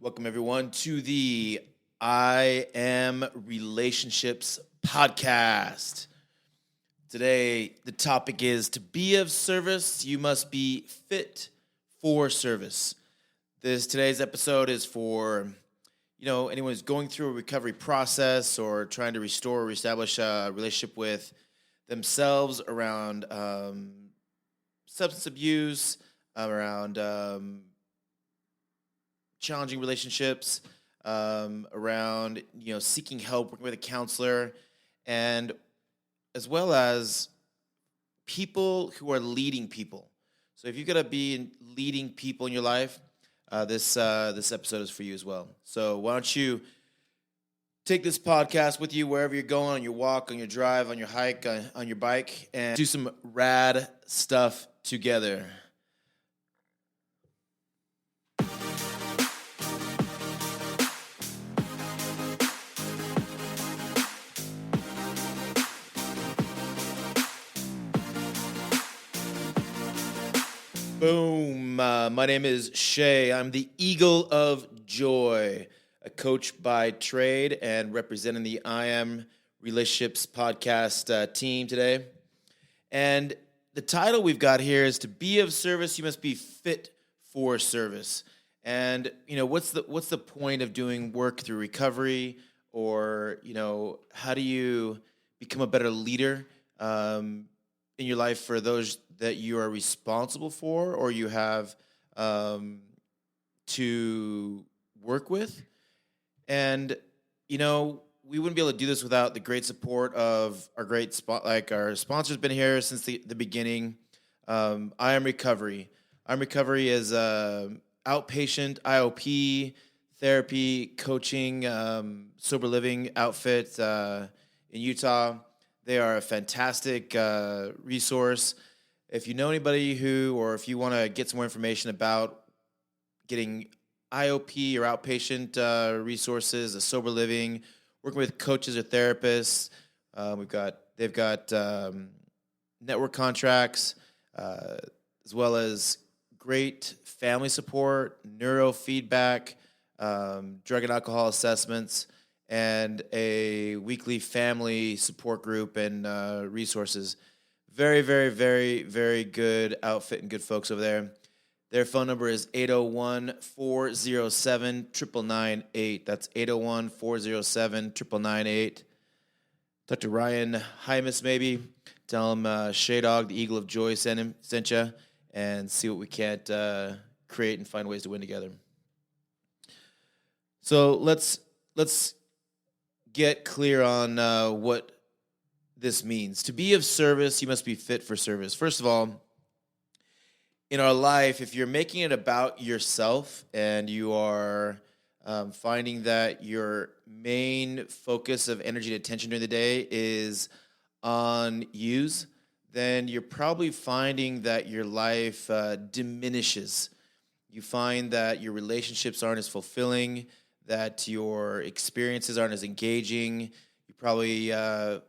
Welcome, everyone, to the I Am Relationships podcast. Today, the topic is to be of service, you must be fit for service. Today's episode is for, anyone who's going through a recovery process or trying to restore or reestablish a relationship with themselves around substance abuse, around challenging relationships, around seeking help, working with a counselor, and as well as people who are leading people. So if you're gonna be leading people in your life, this episode is for you as well. So why don't you take this podcast with you wherever you're going, on your walk, on your drive, on your hike, on your bike, and do some rad stuff together. Boom. My name is Shay. I'm the Eagle of Joy, a coach by trade and representing the I Am Relationships podcast team today. And the title we've got here is to be of service, you must be fit for service. And, what's the point of doing work through recovery, or, how do you become a better leader in your life for those that you are responsible for or you have to work with. And, we wouldn't be able to do this without the great support of our great our sponsor's been here since the beginning. I Am Recovery. I Am Recovery is outpatient IOP therapy, coaching, sober living outfit in Utah. They are a fantastic resource. If you know anybody or if you want to get some more information about getting IOP or outpatient resources, a sober living, working with coaches or therapists, they've got network contracts, as well as great family support, neurofeedback, drug and alcohol assessments, and a weekly family support group and resources. Very, very, very, very good outfit and good folks over there. Their phone number is 801-407-9998. That's 801-407-9998. Talk to Ryan Hymas maybe. Tell him Shay Dog, the Eagle of Joy, sent you, and see what we can't create and find ways to win together. So let's get clear on what this means. To be of service, you must be fit for service. First of all, in our life, if you're making it about yourself and you are finding that your main focus of energy and attention during the day is on use, then you're probably finding that your life diminishes. You find that your relationships aren't as fulfilling, that your experiences aren't as engaging. You probably are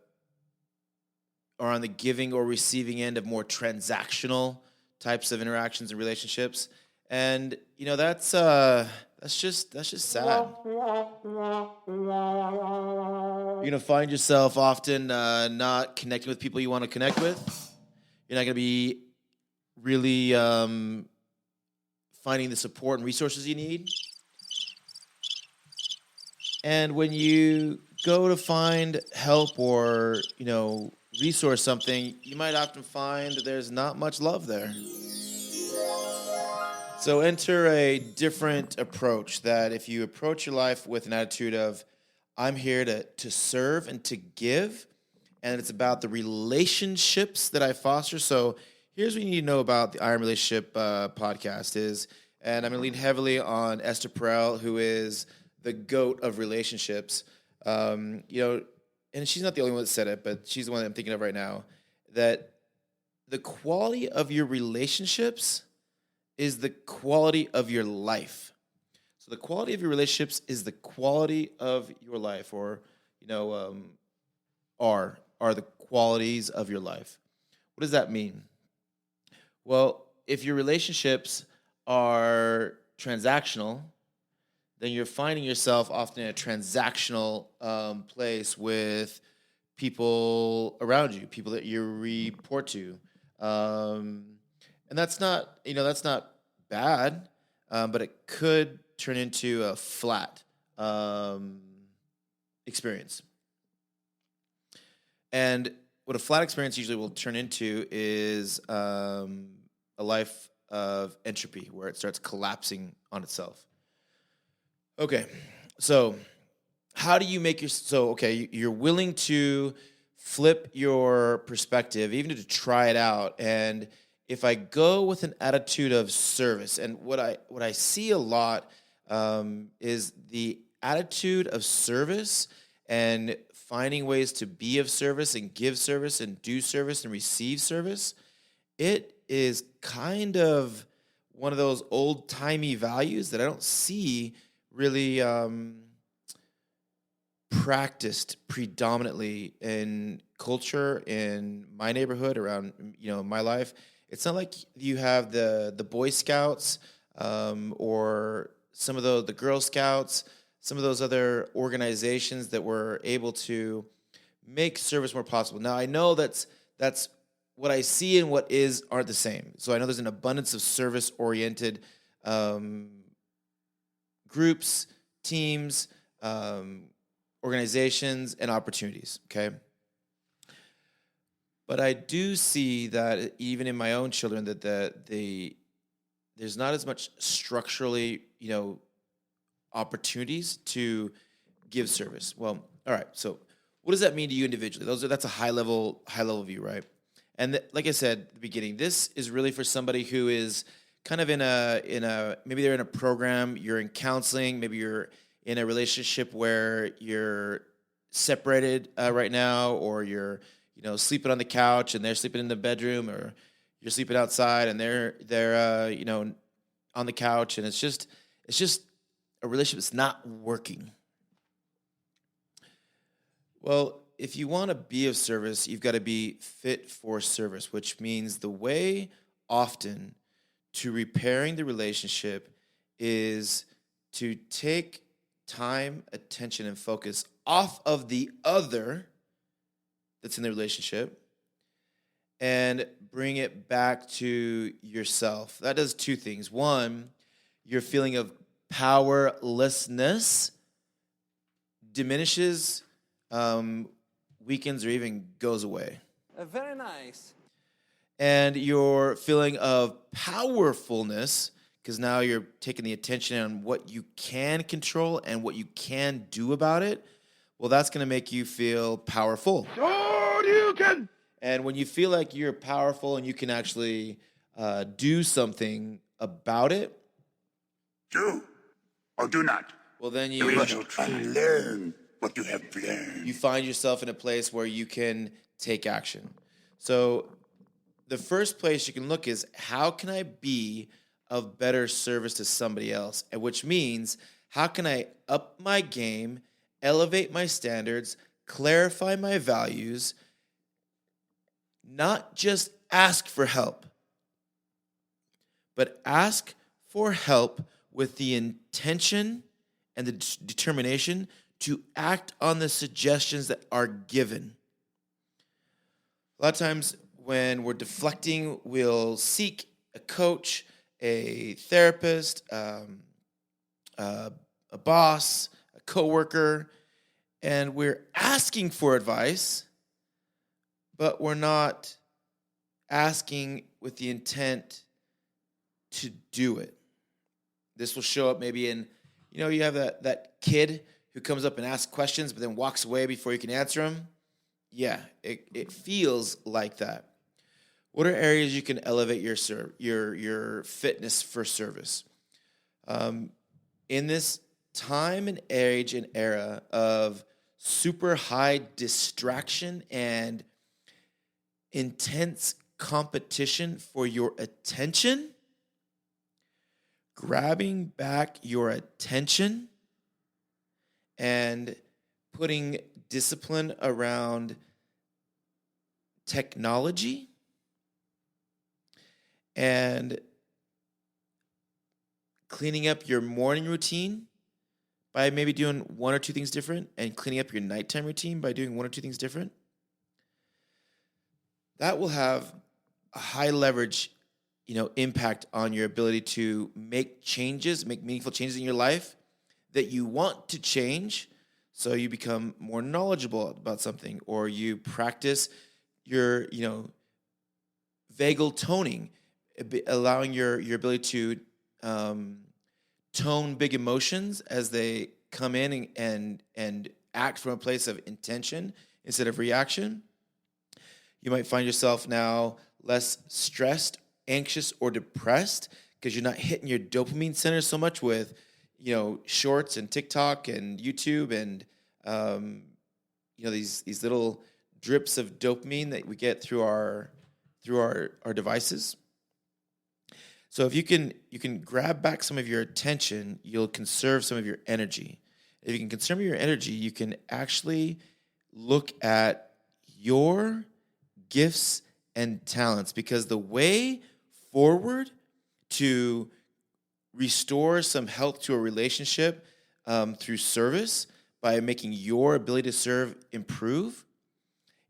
on the giving or receiving end of more transactional types of interactions and relationships, and that's just sad. You're gonna find yourself often not connecting with people you want to connect with. You're not gonna be really finding the support and resources you need. And when you go to find help or resource something, you might often find that there's not much love there. So enter a different approach, that if you approach your life with an attitude of, I'm here to serve and to give, and it's about the relationships that I foster. So here's what you need to know about the I Am Relationship podcast and I'm going to lean heavily on Esther Perel, who is the GOAT of relationships. And she's not the only one that said it, but she's the one that I'm thinking of right now, that the quality of your relationships is the quality of your life. So the quality of your relationships is the quality of your life, or, are the qualities of your life. What does that mean? Well, if your relationships are transactional, then you're finding yourself often in a transactional place with people around you, people that you report to, um, and that's not bad, but it could turn into a flat um, experience. And what a flat experience usually will turn into is a life of entropy, where it starts collapsing on itself. Okay, so how do you make your so okay you're willing to flip your perspective even to try it out, and if I go with an attitude of service, and what I see a lot is the attitude of service and finding ways to be of service and give service and do service and receive service, it is kind of one of those old timey values that I don't see really practiced predominantly in culture in my neighborhood around my life. It's not like you have the Boy Scouts or some of the Girl Scouts, some of those other organizations that were able to make service more possible. Now I know that's what I see and what is aren't the same. So I know there's an abundance of service oriented um, groups, teams, organizations, and opportunities. Okay, but I do see that even in my own children that there's not as much structurally opportunities to give service. Well, all right. So what does that mean to you individually? That's a high level view, right? And like I said at the beginning, this is really for somebody who is kind of in a maybe they're in a program, you're in counseling, maybe you're in a relationship where you're separated right now, or you're sleeping on the couch and they're sleeping in the bedroom, or you're sleeping outside and they're on the couch, and it's just a relationship that's not working. Well, if you want to be of service, you've got to be fit for service, which means the way often to repairing the relationship is to take time, attention, and focus off of the other that's in the relationship and bring it back to yourself. That does two things. One, your feeling of powerlessness diminishes, weakens, or even goes away. Very nice. And your feeling of powerfulness, because now you're taking the attention on what you can control and what you can do about it, well, that's going to make you feel powerful. Sure you can. And when you feel like you're powerful and you can actually do something about it, Do or do not. well, then You must unlearn what you have learned. you find yourself in a place where you can take action. So the first place you can look is, how can I be of better service to somebody else? And which means, how can I up my game, elevate my standards, clarify my values, not just ask for help, but ask for help with the intention and the determination to act on the suggestions that are given. A lot of times when we're deflecting, we'll seek a coach, a therapist, a boss, a coworker, and we're asking for advice, but we're not asking with the intent to do it. This will show up maybe in, you have that kid who comes up and asks questions, but then walks away before you can answer them. Yeah, it feels like that. What are areas you can elevate your fitness for service? In this time and age and era of super high distraction and intense competition for your attention, grabbing back your attention and putting discipline around technology and cleaning up your morning routine by maybe doing one or two things different and cleaning up your nighttime routine by doing one or two things different, that will have a high leverage, impact on your ability to make changes, make meaningful changes in your life that you want to change. So you become more knowledgeable about something, or you practice your, vagal toning, allowing your ability to tone big emotions as they come in and act from a place of intention instead of reaction. You might find yourself now less stressed, anxious, or depressed because you're not hitting your dopamine center so much with, shorts and TikTok and YouTube and, these little drips of dopamine that we get through our devices. So if you can grab back some of your attention, you'll conserve some of your energy. If you can conserve your energy, you can actually look at your gifts and talents, because the way forward to restore some health to a relationship through service by making your ability to serve improve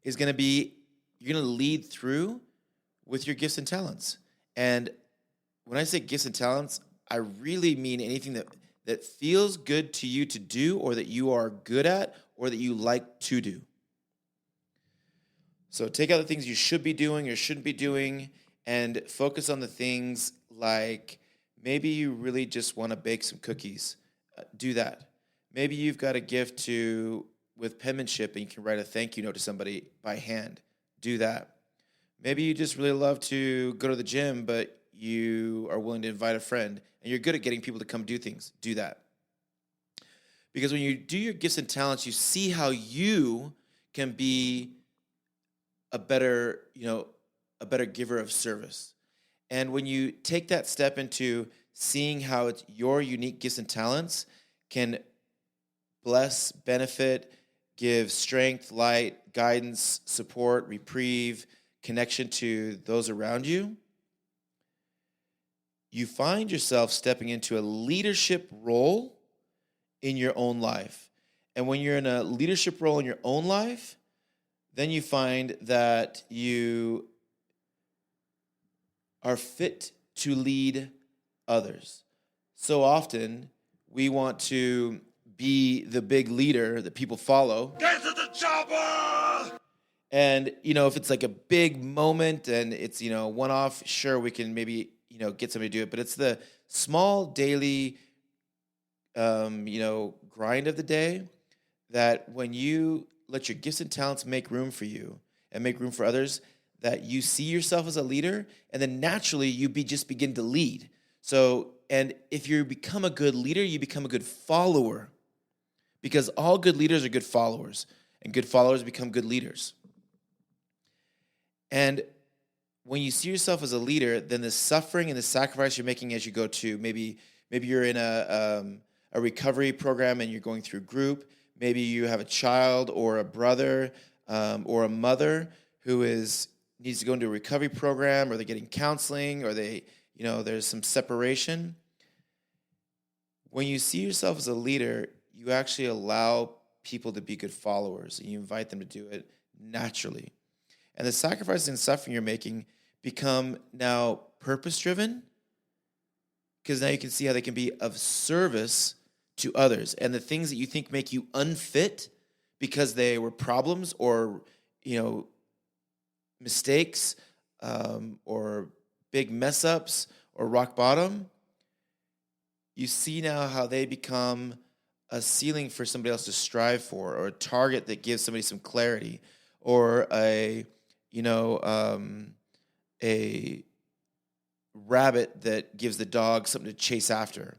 is going to be, you're going to lead through with your gifts and talents. And when I say gifts and talents, I really mean anything that feels good to you to do, or that you are good at, or that you like to do. So take out the things you should be doing or shouldn't be doing and focus on the things like maybe you really just want to bake some cookies. Do that. Maybe you've got a gift with penmanship and you can write a thank you note to somebody by hand. Do that. Maybe you just really love to go to the gym, but you are willing to invite a friend and you're good at getting people to come do things. Do that. Because when you do your gifts and talents, you see how you can be a better giver of service. And when you take that step into seeing how it's your unique gifts and talents can bless, benefit, give strength, light, guidance, support, reprieve, connection to those around you, you find yourself stepping into a leadership role in your own life. And when you're in a leadership role in your own life, then you find that you are fit to lead others. So often, we want to be the big leader that people follow. Get to the chopper! And, if it's like a big moment and it's, one-off, sure, we can maybe, get somebody to do it. But it's the small daily, grind of the day that when you let your gifts and talents make room for you and make room for others, that you see yourself as a leader, and then naturally you just begin to lead. So, and if you become a good leader, you become a good follower, because all good leaders are good followers, and good followers become good leaders. And when you see yourself as a leader, then the suffering and the sacrifice you're making as you go to maybe you're in a recovery program and you're going through group. Maybe you have a child or a brother or a mother who needs to go into a recovery program, or they're getting counseling, or there's some separation. When you see yourself as a leader, you actually allow people to be good followers, and you invite them to do it naturally. And the sacrifices and suffering you're making become now purpose-driven, because now you can see how they can be of service to others. And the things that you think make you unfit because they were problems or, mistakes or big mess-ups or rock bottom, you see now how they become a ceiling for somebody else to strive for, or a target that gives somebody some clarity, or a rabbit that gives the dog something to chase after.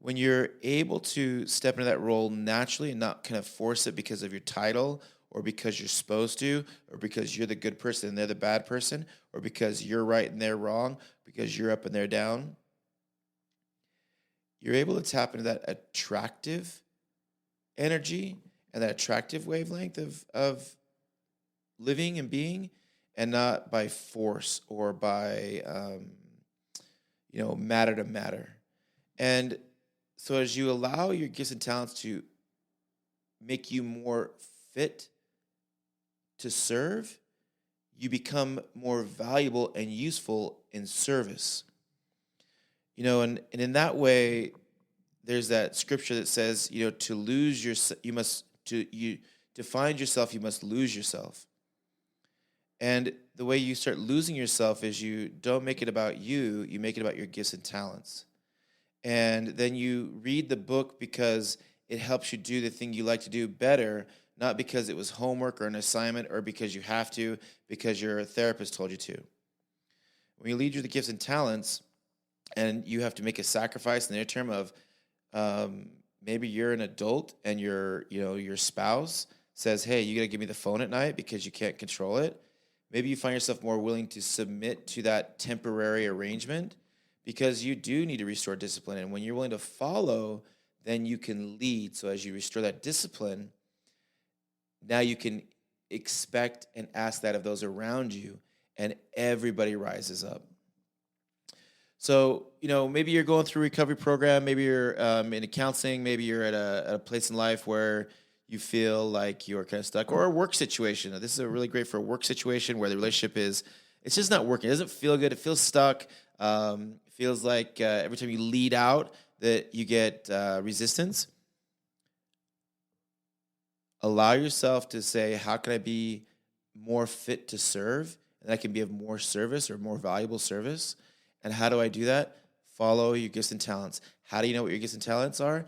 When you're able to step into that role naturally and not kind of force it because of your title, or because you're supposed to, or because you're the good person and they're the bad person, or because you're right and they're wrong, because you're up and they're down, you're able to tap into that attractive energy and that attractive wavelength of living and being, and not by force or by matter to matter. And So as you allow your gifts and talents to make you more fit to serve, you become more valuable and useful in service. And in that way, there's that scripture that says, to lose your, you must, to find yourself, you must lose yourself. And the way you start losing yourself is you don't make it about you, you make it about your gifts and talents. And then you read the book because it helps you do the thing you like to do better, not because it was homework or an assignment or because you have to, because your therapist told you to. When you lead your gifts and talents, and you have to make a sacrifice in their term of maybe you're an adult and your spouse says, hey, you got to give me the phone at night because you can't control it. Maybe you find yourself more willing to submit to that temporary arrangement because you do need to restore discipline. And when you're willing to follow, then you can lead. So as you restore that discipline, now you can expect and ask that of those around you, and everybody rises up. So, maybe you're going through a recovery program, maybe you're in a counseling, maybe you're at a place in life where you feel like you're kind of stuck, or a work situation. This is really great for a work situation where the relationship it's just not working. It doesn't feel good. It feels stuck. It feels like every time you lead out that you get resistance. Allow yourself to say, how can I be more fit to serve? And I can be of more service or more valuable service. And how do I do that? Follow your gifts and talents. How do you know what your gifts and talents are?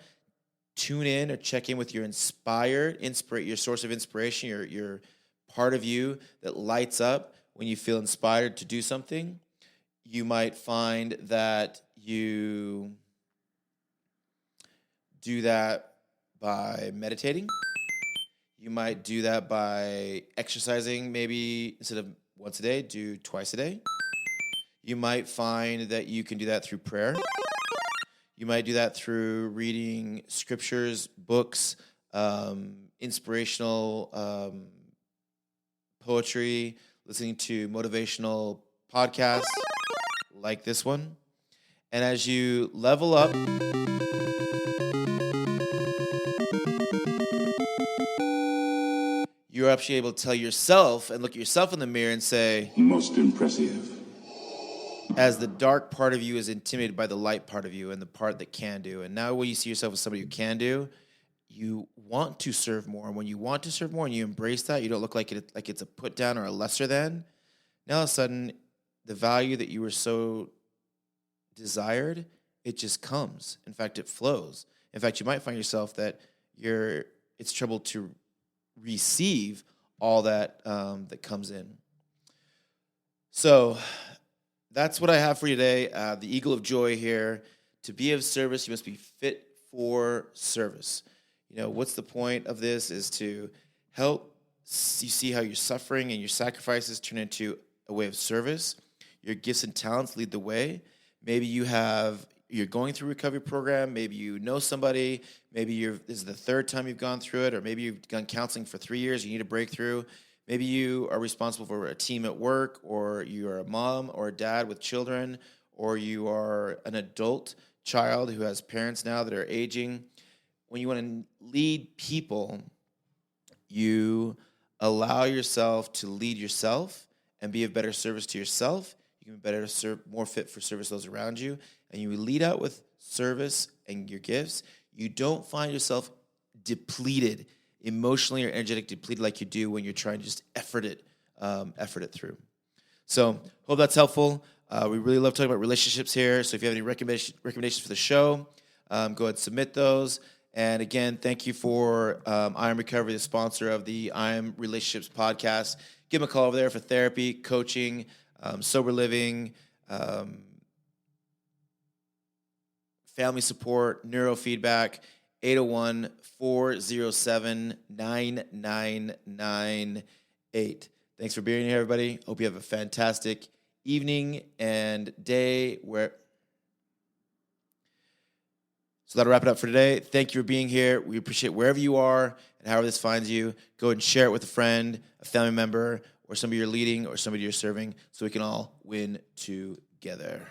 Tune in or check in with your your source of inspiration, your part of you that lights up when you feel inspired to do something. You might find that you do that by meditating. You might do that by exercising, maybe instead of once a day, do twice a day. You might find that you can do that through prayer. You might do that through reading scriptures, books, inspirational poetry, listening to motivational podcasts like this one. And as you level up, you're actually able to tell yourself and look at yourself in the mirror and say, Most impressive. as the dark part of you is intimidated by the light part of you and the part that can do. And now when you see yourself as somebody who can do, you want to serve more. And when you want to serve more and you embrace that, you don't look like it's a put down or a lesser than. Now all of a sudden, the value that you were so desired, it just comes. In fact, it flows. In fact, you might find yourself that it's trouble to receive all that that comes in. So that's what I have for you today. The Eagle of Joy here. To be of service, you must be fit for service. What's the point of this is to help you see how your suffering and your sacrifices turn into a way of service. Your gifts and talents lead the way. Maybe you're going through a recovery program. Maybe you know somebody. Maybe this is the third time you've gone through it, or maybe you've done counseling for 3 years. You need a breakthrough. Maybe you are responsible for a team at work, or you are a mom or a dad with children, or you are an adult child who has parents now that are aging. When you want to lead people, you allow yourself to lead yourself and be of better service to yourself. You can be better, more fit for service to those around you. And you lead out with service and your gifts. You don't find yourself depleted, emotionally or energetic depleted like you do when you're trying to just effort it through. So hope that's helpful. We really love talking about relationships here. So if you have any recommendations for the show, go ahead and submit those. And again, thank you for I Am Recovery, the sponsor of the I Am Relationships podcast. Give them a call over there for therapy, coaching, sober living, family support, neurofeedback, 801-407-9998. Thanks for being here, everybody. Hope you have a fantastic evening and day. So that'll wrap it up for today. Thank you for being here. We appreciate wherever you are and however this finds you. Go ahead and share it with a friend, a family member, or somebody you're leading or somebody you're serving so we can all win together.